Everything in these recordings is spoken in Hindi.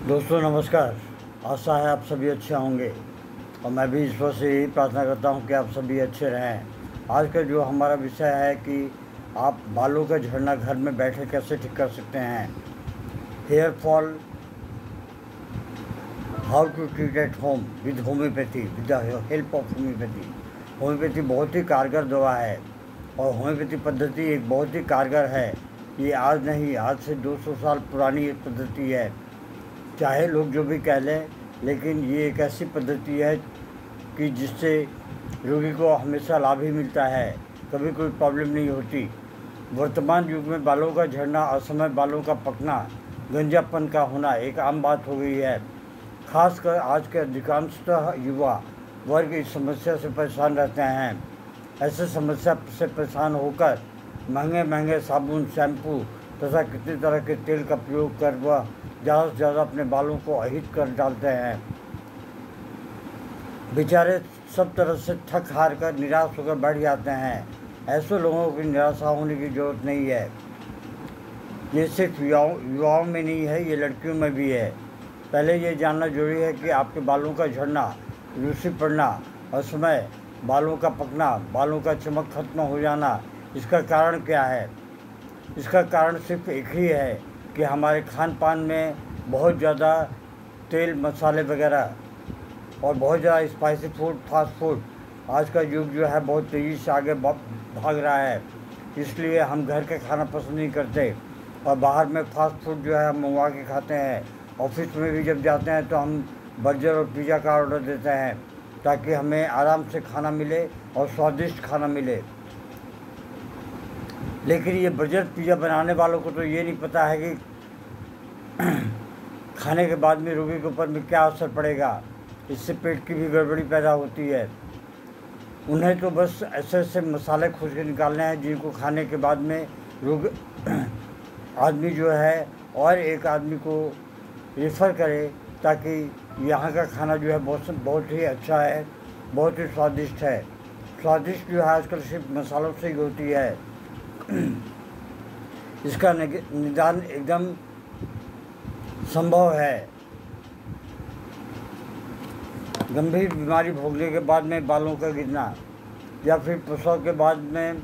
दोस्तों नमस्कार। आशा है आप सभी अच्छे होंगे और मैं भी ईश्वर से यही प्रार्थना करता हूं कि आप सभी अच्छे रहें। आज का जो हमारा विषय है कि आप बालों का झड़ना घर में बैठे कैसे ठीक कर सकते हैं। Hair fall, how to treat at home with homeopathy, with the help of homeopathy. Homeopathy बहुत ही कारगर दवा है और होम्योपैथी पद्धति एक बहुत ही कारगर है। ये आज नहीं, आज से 200 साल पुरानी एक पद्धति है। चाहे लोग जो भी कह लें, लेकिन ये एक ऐसी पद्धति है कि जिससे रोगी को हमेशा लाभ ही मिलता है, कभी कोई प्रॉब्लम नहीं होती। वर्तमान युग में बालों का झड़ना, असमय बालों का पकना, गंजापन का होना एक आम बात हो गई है। खासकर आज के अधिकांशतः युवा वर्ग इस समस्या से परेशान रहते हैं। ऐसे समस्या से परेशान होकर महंगे महंगे साबुन, शैम्पू तथा कितनी तरह के तेल का प्रयोग कर वह ज़्यादा से ज़्यादा अपने बालों को अहित कर डालते हैं। बेचारे सब तरह से थक हार कर निराश होकर बैठ जाते हैं। ऐसे लोगों की निराशा होने की ज़रूरत नहीं है। ये सिर्फ युवाओं में नहीं है, ये लड़कियों में भी है। पहले ये जानना जरूरी है कि आपके बालों का झड़ना, रूसी पड़ना, असमय बालों का पकना, बालों का चमक खत्म हो जाना, इसका कारण क्या है। इसका कारण सिर्फ एक ही है कि हमारे खान पान में बहुत ज़्यादा तेल, मसाले वगैरह और बहुत ज़्यादा स्पाइसी फूड, फास्ट फूड। आज का युग जो है बहुत तेज़ी से आगे भाग रहा है, इसलिए हम घर के खाना पसंद नहीं करते और बाहर में फास्ट फूड जो है हम मंगवा के खाते हैं। ऑफिस में भी जब जाते हैं तो हम बर्गर और पिज़्ज़ा का ऑर्डर देते हैं ताकि हमें आराम से खाना मिले और स्वादिष्ट खाना मिले। लेकिन ये बर्गर पिज़्ज़ा बनाने वालों को तो ये नहीं पता है कि खाने के बाद में रोगी के ऊपर में क्या असर पड़ेगा। इससे पेट की भी गड़बड़ी पैदा होती है। उन्हें तो बस ऐसे ऐसे मसाले खोज के निकालने हैं जिनको खाने के बाद में रोग आदमी जो है और एक आदमी को रेफ़र करे, ताकि यहाँ का खाना जो है बहुत ही अच्छा है, बहुत ही स्वादिष्ट है। स्वादिष्ट जो है आजकल सिर्फ मसालों से ही होती है। इसका निदान एकदम संभव है। गंभीर बीमारी भोगने के बाद में बालों का गिरना या फिर प्रसव के बाद में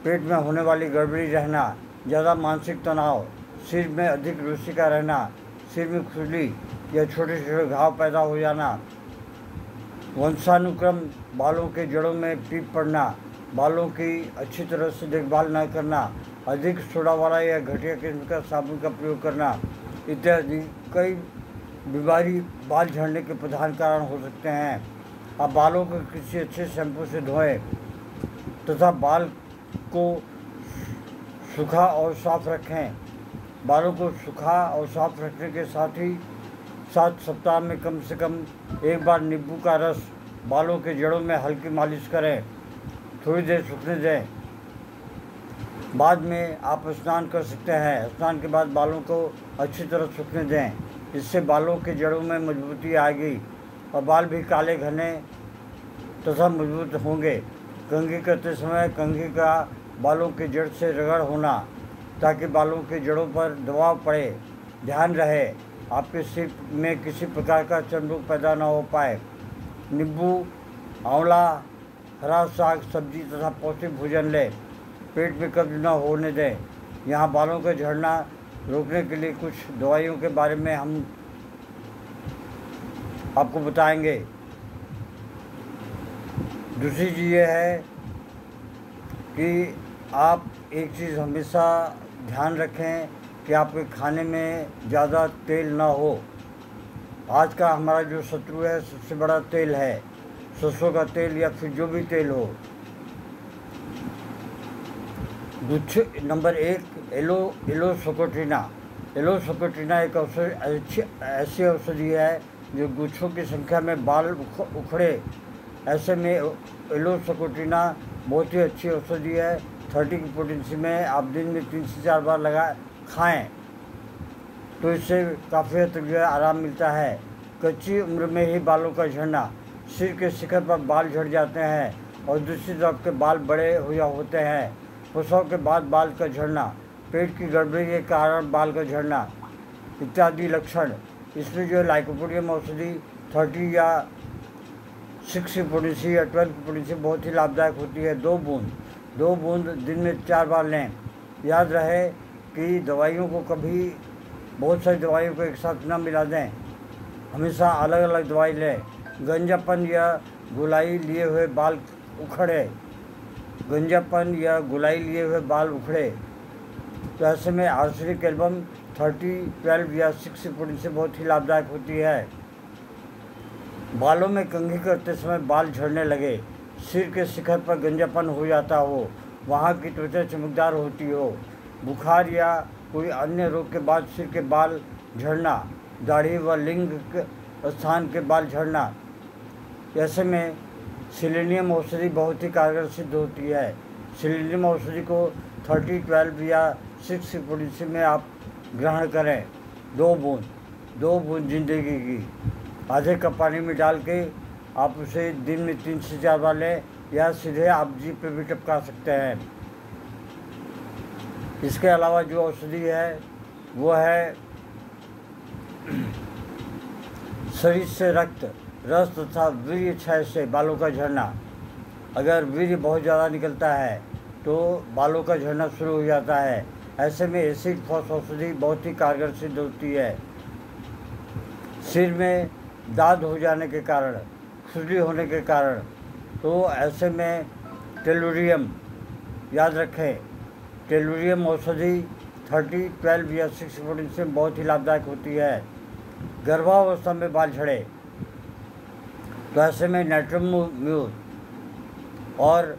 पेट में होने वाली गड़बड़ी रहना, ज़्यादा मानसिक तनाव, सिर में अधिक रुचिका रहना, सिर में खुजली या छोटे छोटे घाव पैदा हो जाना, वंशानुक्रम, बालों के जड़ों में पीप पड़ना, बालों की अच्छी तरह से देखभाल न करना, अधिक सोडा वाला या घटिया किस्म का साबुन का प्रयोग करना इत्यादि कई बीमारी बाल झड़ने के प्रधान कारण हो सकते हैं। आप बालों को किसी अच्छे शैम्पू से धोएं तथा बाल को सूखा और साफ रखें। बालों को सूखा और साफ रखने के साथ ही साथ सप्ताह में कम से कम एक बार नींबू का रस बालों के जड़ों में हल्की मालिश करें, थोड़ी देर सूखने दें। बाद में आप स्नान कर सकते हैं। स्नान के बाद बालों को अच्छी तरह सूखने दें, इससे बालों के जड़ों में मजबूती आएगी और बाल भी काले, घने तथा मजबूत होंगे। कंघी करते समय कंघी का बालों के जड़ से रगड़ होना ताकि बालों के जड़ों पर दबाव पड़े। ध्यान रहे आपके सिर में किसी प्रकार का चर्म रोग पैदा न हो पाए। नींबू, आंवला, हरा साग, सब्जी तथा पौष्टिक भोजन लें। पेट में कब्ज न होने दें। यहाँ बालों का झड़ना रोकने के लिए कुछ दवाइयों के बारे में हम आपको बताएंगे। दूसरी चीज़ ये है कि आप एक चीज़ हमेशा ध्यान रखें कि आपके खाने में ज़्यादा तेल ना हो। आज का हमारा जो शत्रु है सबसे बड़ा तेल है, सरसों का तेल या फिर जो भी तेल हो। नंबर 1, एलोसोकोट्रिना। एलोसोकोट्रिना एक ऐसी औषधि है जो गुच्छों की संख्या में बाल उखड़े, ऐसे में एलोसोकोट्रिना बहुत ही अच्छी औषधि है। 30 की पोटेंसी में आप दिन में 3 से 4 बार खाएं तो इससे काफ़ी हद तक जो है आराम मिलता है। कच्ची उम्र में ही बालों का झड़ना, सिर के शिखर पर बाल झड़ जाते हैं और दूसरी तरफ के बाल बड़े होते हैं। प्रसव के बाद बाल का झड़ना, पेट की गड़बड़ी के कारण बाल का झड़ना इत्यादि लक्षण इसमें जो है लाइकोपोडियम औषधि 30 या 6 की पोटेंसी या 12 की पोटेंसी बहुत ही लाभदायक होती है। 2 बूंद दिन में 4 बार लें। याद रहे कि दवाइयों को कभी बहुत सारी दवाइयों को एक साथ न मिला दें, हमेशा अलग अलग दवाई लें। गंजापन या गुलाई लिए हुए बाल उखड़े, गंजापन या गुलाई लिए हुए बाल उखड़े, तो ऐसे में आर्सेनिक एल्बम 30, 12 या 6 की पोटेंसी बहुत ही लाभदायक होती है। बालों में कंघी करते समय बाल झड़ने लगे, सिर के शिखर पर गंजापन हो जाता हो, वहाँ की त्वचा चमकदार होती हो, बुखार या कोई अन्य रोग के बाद सिर के बाल झड़ना, दाढ़ी व लिंग के स्थान के बाल झड़ना, ऐसे में सेलेनियम औषधि बहुत ही कारगर सिद्ध होती है। सेलेनियम औषधि को 30, 12 या 6 की पोटेंसी में आप ग्रहण करें। 2 बूंद जिंदगी की आधे कप पानी में डाल के आप उसे दिन में 3 से 4 बार लें, या सीधे आप जीभ पे भी टपका सकते हैं। इसके अलावा जो औषधि है वो है शरीर से रक्त, रस तथा वीर्य क्षय से बालों का झड़ना। अगर वीर्य बहुत ज़्यादा निकलता है तो बालों का झड़ना शुरू हो जाता है। ऐसे में एसिड फॉस औषधि बहुत ही कारगर सिद्ध होती है। सिर में दाद हो जाने के कारण, खुजली होने के कारण, तो ऐसे में टेलुरियम, याद रखें, टेलुरियम औषधि 30, 12 या 6 की पोटेंसी में बहुत ही लाभदायक होती है। गर्भावस्था में बाल झड़े, तो ऐसे में नाइट्रम म्यूर, और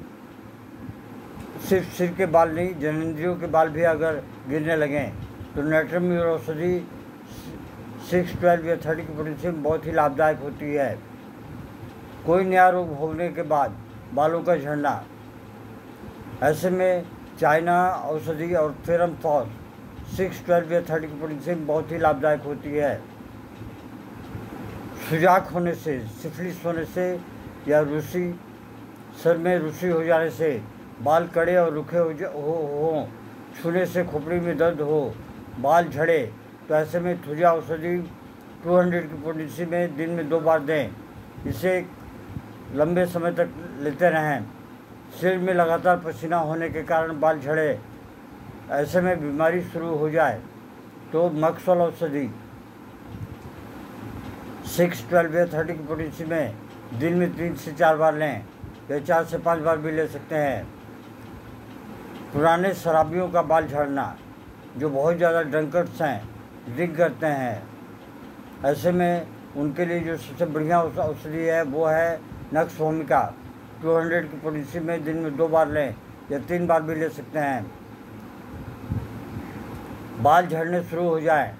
सिर्फ सिर के बाल नहीं, जननेंद्रियों के बाल भी अगर गिरने लगें तो नाइट्रम म्यूर औषधि 6, 12 या 30 की पोटेंसी में बहुत ही लाभदायक होती है। कोई नया रोग होने के बाद बालों का झड़ना, ऐसे में चाइना औषधि और फेरम फॉस 6, 12 या 30 की पोटेंसी में बहुत ही लाभदायक होती है। सुजाक होने से, सिफिलिस होने से या रूसी, सर में रूसी हो जाने से, बाल कड़े और रुखे हो, छूने से खोपड़ी में दर्द हो, बाल झड़े, तो ऐसे में थुजा औषधि 200 की पोटेंसी में दिन में 2 बार दें। इसे लंबे समय तक लेते रहें। सिर में लगातार पसीना होने के कारण बाल झड़े, ऐसे में बीमारी शुरू हो जाए तो मक्सोल औषधि 6, 12 या 30 की पोटेंसी में दिन में 3 से 4 बार लें, या 4 से 5 बार भी ले सकते हैं। पुराने शराबियों का बाल झड़ना, जो बहुत ज़्यादा ड्रंकर्स हैं, ड्रिंक करते हैं, ऐसे में उनके लिए जो सबसे बढ़िया औषधि है वो है नक्स भूमिका। 200 की पोटेंसी में दिन में 2 बार लें, या 3 बार भी ले सकते हैं। बाल झड़ने शुरू हो जाए,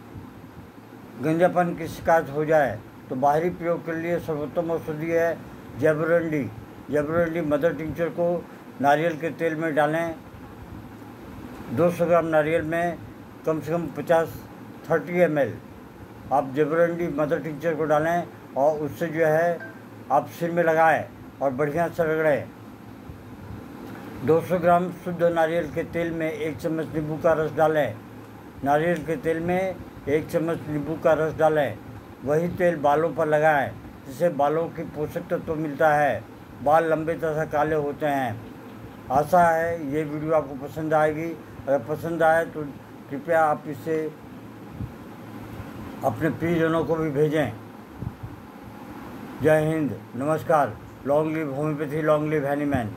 गंजापन की शिकायत हो जाए, तो बाहरी प्रयोग के लिए सर्वोत्तम औषधि है जेबुरेंडी। जेबुरेंडी मदर टिंचर को नारियल के तेल में डालें। 200 ग्राम नारियल में कम से कम 30 ml आप जेबुरेंडी मदर टिंचर को डालें, और उससे जो है आप सिर में लगाएं और बढ़िया से रगड़ें। 200 ग्राम शुद्ध नारियल के तेल में 1 चम्मच नींबू का रस डालें। नारियल के तेल में 1 चम्मच नींबू का रस डालें, वही तेल बालों पर लगाएं, जिससे बालों की पोषक तत्व मिलता है, बाल लंबे तथा काले होते हैं। आशा है ये वीडियो आपको पसंद आएगी। अगर पसंद आए तो कृपया आप इसे अपने प्रियजनों को भी भेजें। जय हिंद, नमस्कार। Long live homeopathy, long live Hahnemann.